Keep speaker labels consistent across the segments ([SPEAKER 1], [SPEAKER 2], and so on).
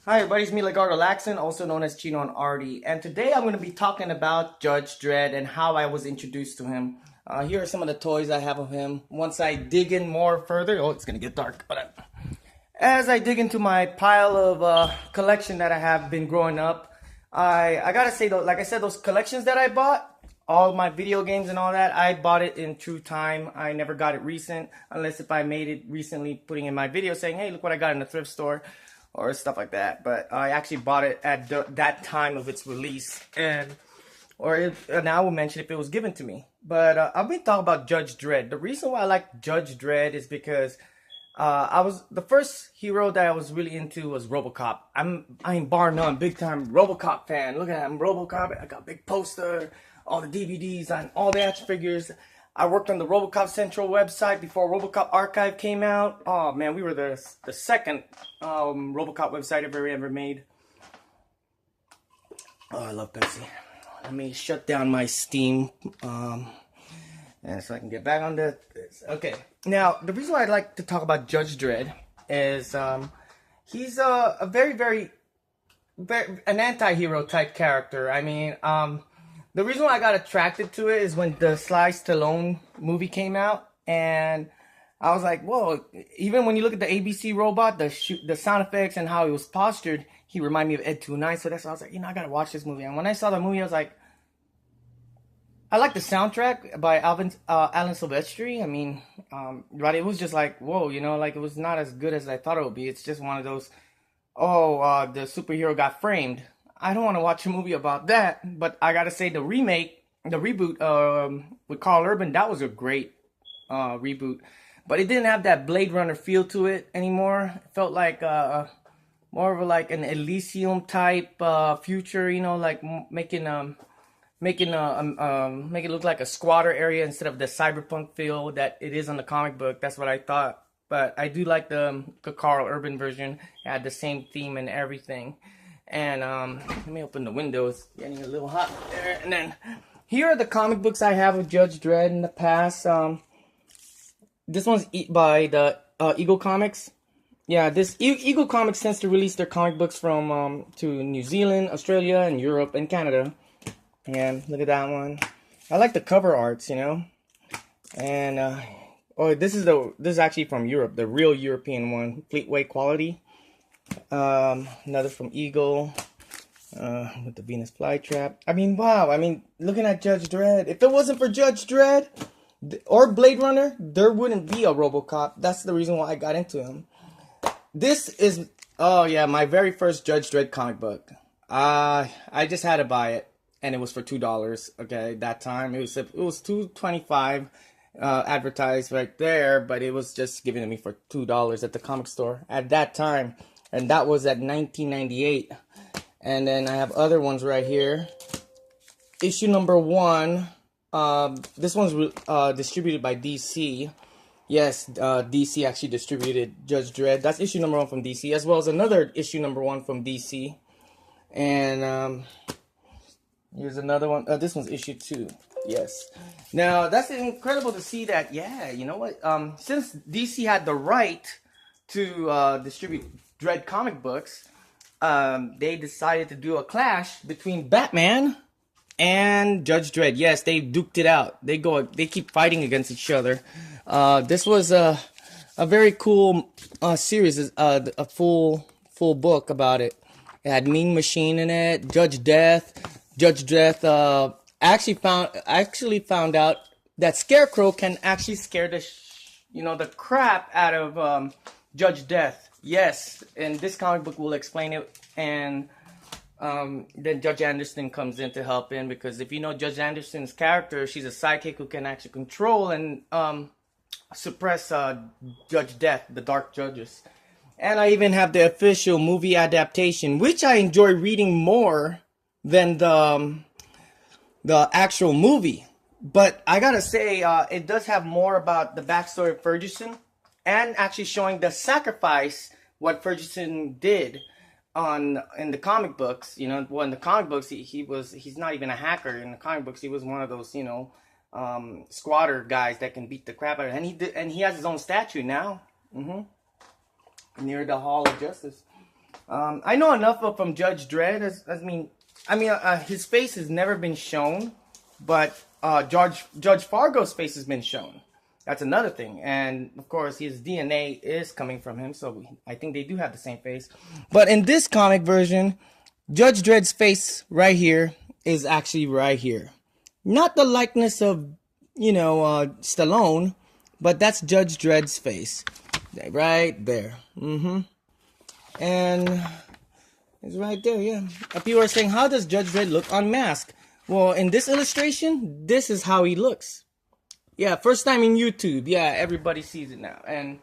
[SPEAKER 1] Hi everybody, it's me Legardo Laxon, also known as Chino and Artie, and today I'm going to be talking about Judge Dredd and how I was introduced to him. Here are some of the toys I have of him. Once I dig in more further, oh, it's going to get dark, but as I dig into my pile of collection that I have been growing up, I gotta say though, like I said, those collections that I bought, all my video games and all that, I bought it in true time. I never got it recent, unless if I made it recently, putting in my video saying, hey, look what I got in the thrift store, or stuff like that. But I actually bought it at that time of its release, and I will mention if it was given to me. But I've been talking about Judge Dredd. The reason why I like Judge Dredd is because the first hero that I was really into was RoboCop. I'm bar none, big time RoboCop fan. Look at that, I'm RoboCop. I got a big poster, all the DVDs, and all the action figures. I worked on the RoboCop Central website before RoboCop Archive came out. Oh man, we were the second RoboCop website ever made. Oh, I love Pepsi. Let me shut down my Steam, and so I can get back on this. Okay, now the reason why I'd like to talk about Judge Dredd is he's a very an anti-hero type character. I mean, the reason why I got attracted to it is when the Sly Stallone movie came out, and I was like, whoa, even when you look at the ABC robot, the sound effects and how he was postured, he reminded me of Ed 2-9, so that's why I was like, I gotta watch this movie. And when I saw the movie, I was like, I like the soundtrack by Alan Silvestri. I mean, but it was just like, whoa, like it was not as good as I thought it would be. It's just one of those, the superhero got framed. I don't want to watch a movie about that, but I gotta say the reboot with Carl Urban, that was a great reboot, but it didn't have that Blade Runner feel to it anymore. It felt like more of like an Elysium type future, like making make it look like a squatter area instead of the cyberpunk feel that it is on the comic book. That's what I thought. But I do like the Carl Urban version. It had the same theme and everything. And let me open the windows. Getting a little hot there. And then here are the comic books I have of Judge Dredd in the past. This one's by the Eagle Comics. Yeah, this Eagle Comics tends to release their comic books from to New Zealand, Australia, and Europe and Canada. And look at that one. I like the cover arts, And this is actually from Europe, the real European one, Fleetway quality. Another from Eagle, with the Venus flytrap. I mean, wow. I mean, looking at Judge Dredd, if it wasn't for Judge Dredd or Blade Runner, there wouldn't be a RoboCop. That's the reason why I got into him. This is, oh yeah, my very first Judge Dredd comic book. I just had to buy it, and it was for $2. Okay, that time it was $2.25. Advertised right there, but it was just given to me for $2 at the comic store at that time, and that was at 1998. And then I have other ones right here. Issue number 1. This one's distributed by DC. Yes, DC actually distributed Judge Dredd. That's issue number 1 from DC, as well as another issue number 1 from DC. And here's another one. This one's issue 2. Yes. Now, that's incredible to see that, yeah, you know what? Since DC had the right to distribute Dredd comic books, they decided to do a clash between Batman and Judge Dredd. Yes, they duked it out. They keep fighting against each other. This was a very cool series, a full book about it. It had Mean Machine in it, Judge Death, actually found out that Scarecrow can actually scare the crap out of Judge Death. Yes, and this comic book will explain it. And then Judge Anderson comes in to help in, because if you know Judge Anderson's character, she's a sidekick who can actually control and suppress Judge Death, the Dark Judges. And I even have the official movie adaptation, which I enjoy reading more than the actual movie. But I gotta say, it does have more about the backstory of Ferguson, and actually showing the sacrifice what Ferguson did in the comic books. Well, in the comic books he's not even a hacker. In the comic books he was one of those squatter guys that can beat the crap out of it. And he has his own statue now, near the Hall of Justice. I know enough from Judge Dredd. His face has never been shown, but Judge Fargo's face has been shown. That's another thing, and of course his DNA is coming from him, so I think they do have the same face. But in this comic version, Judge Dredd's face here is actually right here, not the likeness of Stallone, but that's Judge Dredd's face, right there. And it's right there, yeah. People are saying, how does Judge Dredd look unmasked? Well, in this illustration, this is how he looks. Yeah, first time in YouTube. Yeah, everybody sees it now. And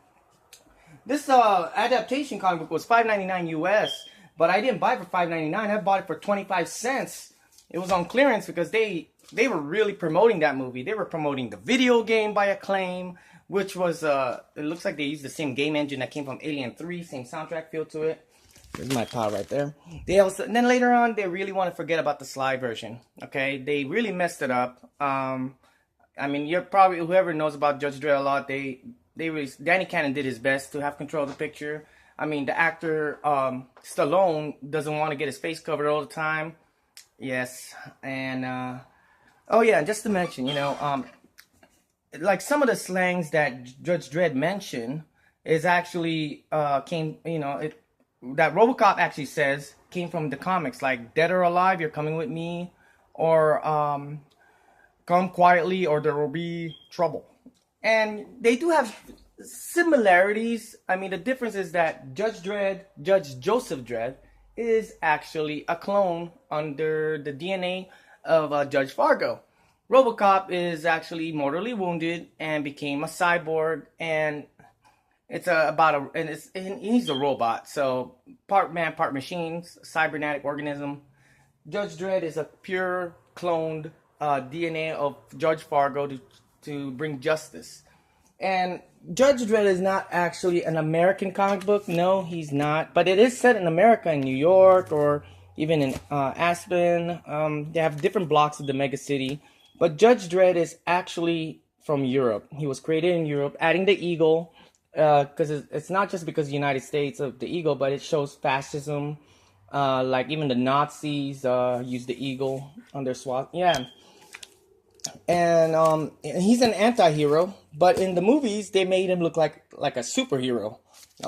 [SPEAKER 1] this adaptation comic book was $5.99 US, but I didn't buy it for $5.99. I bought it for 25 cents. It was on clearance because they were really promoting that movie. They were promoting the video game by Acclaim, which was, it looks like they used the same game engine that came from Alien 3, same soundtrack feel to it. There's my pile right there. Then later on, they really want to forget about the Sly version. Okay, they really messed it up. I mean, you're probably, whoever knows about Judge Dredd a lot, Danny Cannon did his best to have control of the picture. I mean, the actor Stallone doesn't want to get his face covered all the time. Yes, and oh yeah, just to mention, like some of the slangs that Judge Dredd mentioned is actually that RoboCop actually says came from the comics, like "Dead or alive, you're coming with me," or "Come quietly, or there will be trouble." And they do have similarities. I mean, the difference is that Judge Joseph Dredd, is actually a clone under the DNA of Judge Fargo. RoboCop is actually mortally wounded and became a cyborg, and it's he's a robot, so part man, part machine, cybernetic organism. Judge Dredd is a pure cloned DNA of Judge Fargo to bring justice. And Judge Dredd is not actually an American comic book. No, he's not. But it is set in America, in New York, or even in Aspen. They have different blocks of the mega city. But Judge Dredd is actually from Europe. He was created in Europe, adding the eagle. Because it's not just because the United States of the eagle, but it shows fascism. Like even the Nazis use the eagle on their swat. Yeah. And he's an anti-hero, but in the movies they made him look like a superhero.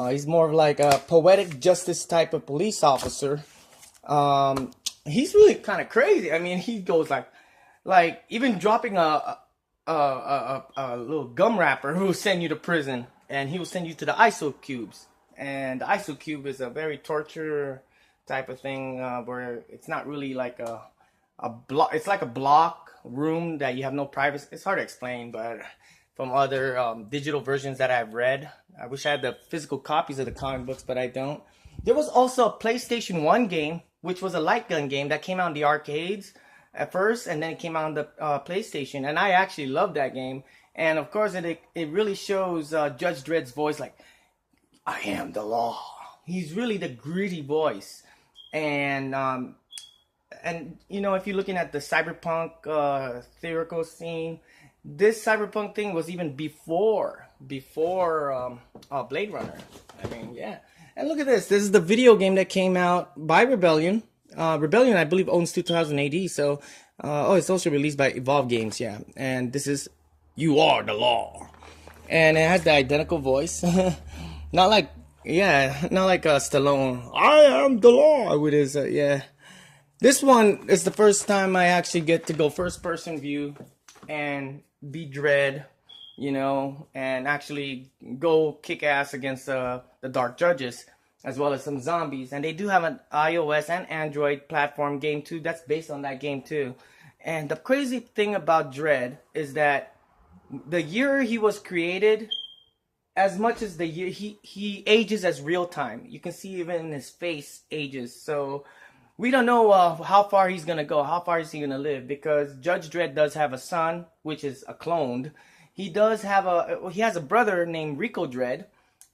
[SPEAKER 1] He's more of like a poetic justice type of police officer. He's really kind of crazy. I mean, he goes like even dropping a little gum wrapper who will send you to prison, and he will send you to the ISO cubes. And the ISO cube is a very torture type of thing where it's not really like a block. It's like a block room that you have no privacy. It's hard to explain, but from other digital versions that I've read, I wish I had the physical copies of the comic books, but I don't. There was also a PlayStation 1 game, which was a light gun game that came out in the arcades at first, and then it came out on the PlayStation, and I actually loved that game. And of course, it really shows Judge Dredd's voice, like, I am the law. He's really the gritty voice. And if you're looking at the cyberpunk theoretical scene, this cyberpunk thing was even before Blade Runner. I mean, yeah. And look at this. This is the video game that came out by Rebellion. Rebellion, I believe, owns 2000 AD. So, it's also released by Evolve Games, yeah. And this is You Are the Law. And it has the identical voice. Not like Stallone. I am the law with his, yeah. This one is the first time I actually get to go first person view and be Dredd, and actually go kick ass against the Dark Judges, as well as some zombies. And they do have an iOS and Android platform game too that's based on that game too. And the crazy thing about Dredd is that the year he was created, as much as the year he ages as real time. You can see even in his face ages. So we don't know how far he's going to go. How far is he going to live? Because Judge Dredd does have a son, which is a cloned. He has a brother named Rico Dredd.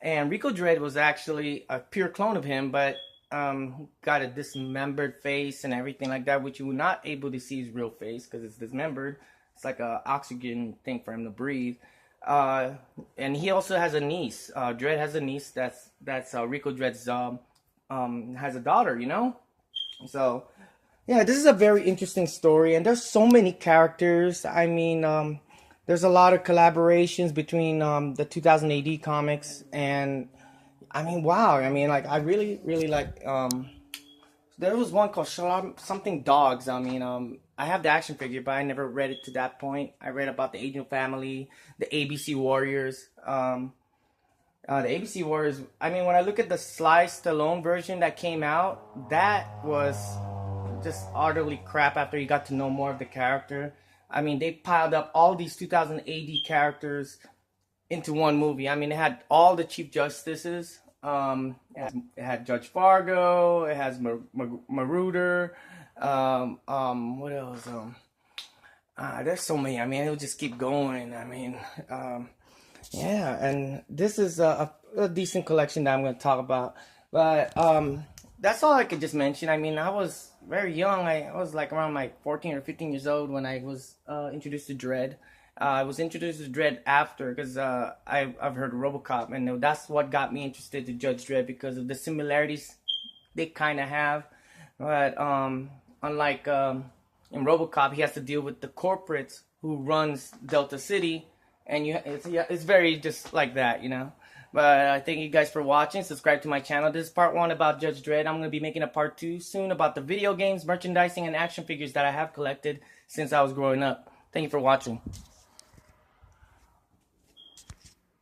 [SPEAKER 1] And Rico Dredd was actually a pure clone of him, but got a dismembered face and everything like that, which you were not able to see his real face because it's dismembered. It's like an oxygen thing for him to breathe. And he also has a niece. Dredd has a niece that's Rico Dredd's has a daughter, you know. So yeah, this is a very interesting story, and there's so many characters. I mean, there's a lot of collaborations between the 2000 AD comics, and I mean, wow. I mean, like, I really, really like. There was one called something Dogs. I mean, I have the action figure, but I never read it to that point. I read about the Asian family, the ABC Warriors. The ABC Warriors. I mean, when I look at the Sly Stallone version that came out, that was just utterly crap. After you got to know more of the character, I mean, they piled up all these 2000 AD characters into one movie. I mean, it had all the Chief Justices. It had Judge Fargo. It has Marauder. What else? There's so many. I mean, it'll just keep going. I mean, yeah, and this is a decent collection that I'm going to talk about. But that's all I could just mention. I mean, I was very young. I was like around like 14 or 15 years old when I was introduced to Dredd. I was introduced to Dredd after, because I've heard of RoboCop, and that's what got me interested to Judge Dredd, because of the similarities they kind of have. But unlike in RoboCop, he has to deal with the corporates who runs Delta City, and it's very just like that, you know. But I thank you guys for watching. Subscribe to my channel. This is part 1 about Judge Dredd. I'm going to be making a part 2 soon about the video games, merchandising, and action figures that I have collected since I was growing up. Thank you for watching.